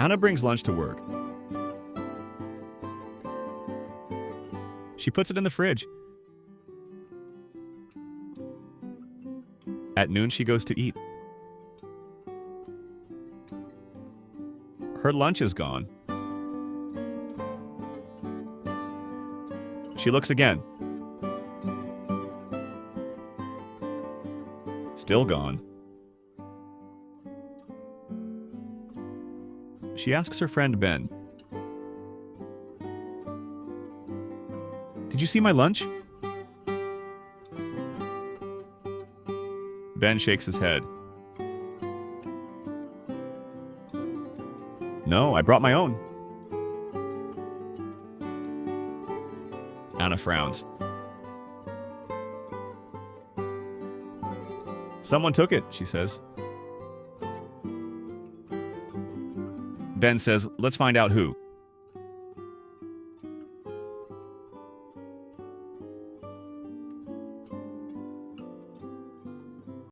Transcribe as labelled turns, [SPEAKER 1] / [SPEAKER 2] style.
[SPEAKER 1] Anna brings lunch to work. She puts it in the fridge. At noon, she goes to eat. Her lunch is gone. She looks again. Still gone. She asks her friend Ben, "Did you see my lunch?" Ben shakes his head. "No, I brought my own." Anna frowns. "Someone took it," she says. Ben says, "Let's find out who."